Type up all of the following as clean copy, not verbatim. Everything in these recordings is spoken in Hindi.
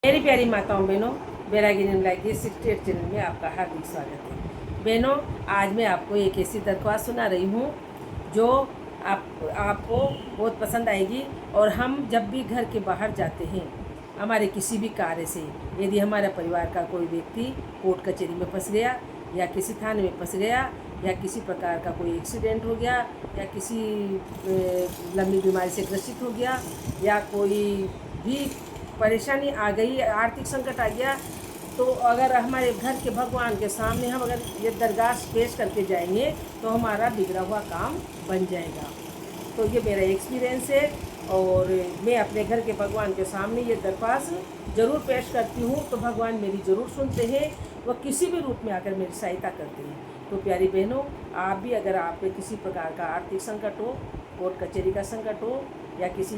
मेरी प्यारी माताओं बहनों, बैरागिनी लाइक 68 चैनल में आपका हार्दिक स्वागत है। बहनों, आज मैं आपको एक ऐसी दरख्वास्त सुना रही हूँ जो आपको बहुत पसंद आएगी। और हम जब भी घर के बाहर जाते हैं हमारे किसी भी कार्य से, यदि हमारा परिवार का कोई व्यक्ति कोर्ट कचहरी में फंस गया या किसी थाने में फंस गया या किसी प्रकार का कोई एक्सीडेंट हो गया या किसी लंबी बीमारी से ग्रसित हो गया या कोई भी परेशानी आ गई, आर्थिक संकट आ गया, तो अगर हमारे घर के भगवान के सामने हम अगर ये दरखास्त पेश करके जाएंगे तो हमारा बिगड़ा हुआ काम बन जाएगा। तो ये मेरा एक्सपीरियंस है और मैं अपने घर के भगवान के सामने ये दरख्वास्त ज़रूर पेश करती हूँ, तो भगवान मेरी ज़रूर सुनते हैं, वह किसी भी रूप में आकर मेरी सहायता करते हैं। तो प्यारी बहनों, आप भी अगर आप पे किसी प्रकार का आर्थिक संकट हो, कोर्ट कचहरी का संकट हो या किसी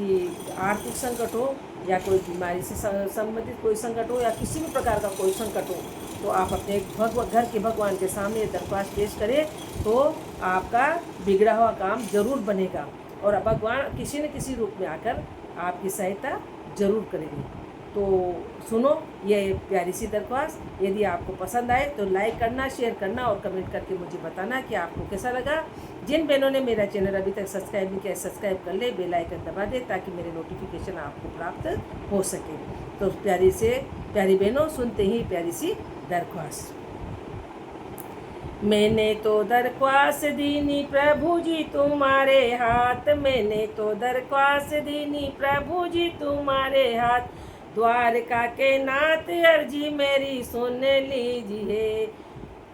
आर्थिक संकट हो या कोई बीमारी से संबंधित कोई संकट हो या किसी भी प्रकार का कोई संकट हो, तो आप अपने घर के भगवान के सामने दरख्वास्त पेश करें तो आपका बिगड़ा हुआ काम जरूर बनेगा और भगवान किसी न किसी रूप में आकर आपकी सहायता जरूर करेंगे। तो सुनो ये प्यारी सी दरख्वास्त। यदि आपको पसंद आए तो लाइक करना, शेयर करना और कमेंट करके मुझे बताना कि आपको कैसा लगा। जिन बहनों ने मेरा चैनल अभी तक सब्सक्राइब नहीं किया, सब्सक्राइब कर ले, बेल आइकन दबा दे ताकि मेरे नोटिफिकेशन आपको प्राप्त हो सके। तो प्यारी बहनों, सुनते ही प्यारी सी दरख्वास्त। मैंने तो दरख्वास्त दीनी प्रभु जी तुम्हारे हाथ, मैंने तो दरख्वास्त दीनी प्रभु जी तुम्हारे हाथ, द्वारका के नाथ अर्जी मेरी सुन लीजिए,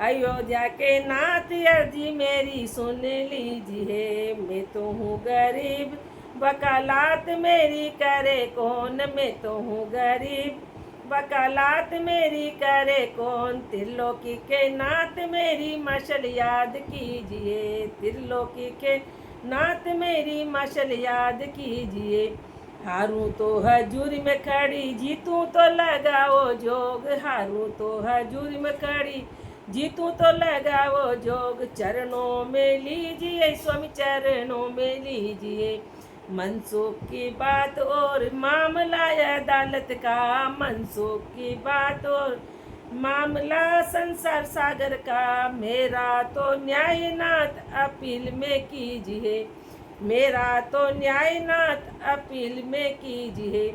अयोध्या के नाथ अर्जी मेरी सुन लीजिए। मैं तो हूँ गरीब, वकालत मेरी करे कौन, मैं तो हूँ गरीब, वकालत मेरी करे कौन, त्रिलोकी के नाथ मेरी मशल याद कीजिए, त्रिलोकी के नाथ मेरी मशल याद कीजिए। हारूं तो हजूर में खड़ी, जीतूं तो लगाओ जोग, हारूं तो हजूर में खड़ी, जीतूं तो लगाओ जोग। चरणों में लीजिए स्वामी, चरणों में लीजिए, मनसुख की बात और मामला अदालत का, मनसुख की बात और मामला संसार सागर का। मेरा तो न्यायनाथ अपील में कीजिए, मेरा तो न्यायनाथ अपील में कीजिए।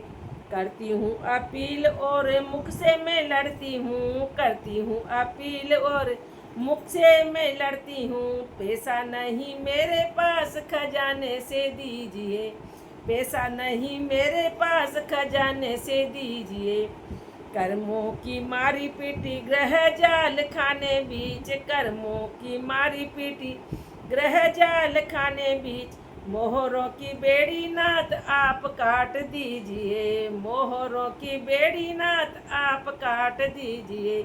करती हूँ अपील और मुख से मैं लड़ती हूँ, करती हूँ अपील और मुख से मैं लड़ती हूँ। पैसा नहीं मेरे पास खजाने से दीजिए, पैसा नहीं मेरे पास खजाने से दीजिए। कर्मों की मारी पीटी ग्रह जाल खाने बीच, कर्मों की मारी पीटी ग्रह जाल खाने बीच। मोहरों की बेड़ी नाथ आप काट दीजिए, मोहरों की बेड़ी नाथ आप काट दीजिए।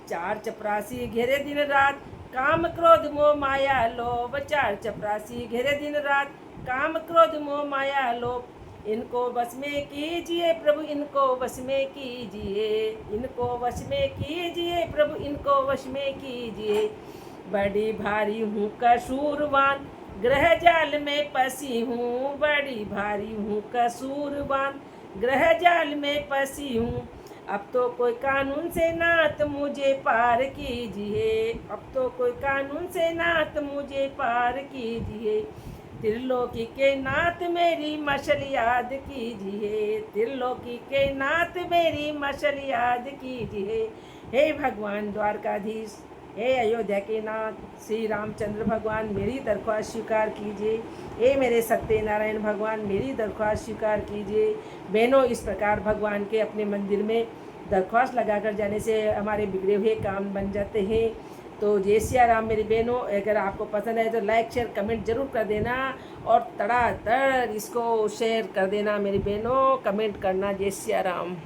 चार चपरासी घेरे दिन रात, काम क्रोध मोह माया लोभ, चार चपरासी घेरे दिन रात, काम क्रोध मोह माया लोभ। इनको वश में कीजिए प्रभु, इनको वश में कीजिए, इनको वश में कीजिए प्रभु, इनको वश में कीजिए। बड़ी भारी हूँ कसूरवान, ग्रह जाल में फंसी हूँ, बड़ी भारी हूँ कसूरवान, ग्रह जाल में फंसी हूँ। अब तो कोई कानून से नाथ मुझे पार कीजिए, अब तो कोई कानून से नाथ मुझे पार कीजिए। त्रिलोकी के नाथ मेरी मशल याद कीजिए, त्रिलोकी के नाथ मेरी मशल याद कीजिए। हे भगवान द्वारकाधीश, हे अयोध्या के नाथ श्री रामचंद्र भगवान, मेरी दरख्वास्त स्वीकार कीजिए। हे मेरे सत्यनारायण भगवान, मेरी दरख्वास्त स्वीकार कीजिए। बहनों, इस प्रकार भगवान के अपने मंदिर में दरख्वास्त लगाकर जाने से हमारे बिगड़े हुए काम बन जाते हैं। तो जय सिया राम मेरी बहनों, अगर आपको पसंद है तो लाइक शेयर कमेंट जरूर कर देना और तड़ातड़ इसको शेयर कर देना मेरी बहनों, कमेंट करना। जय सिया राम।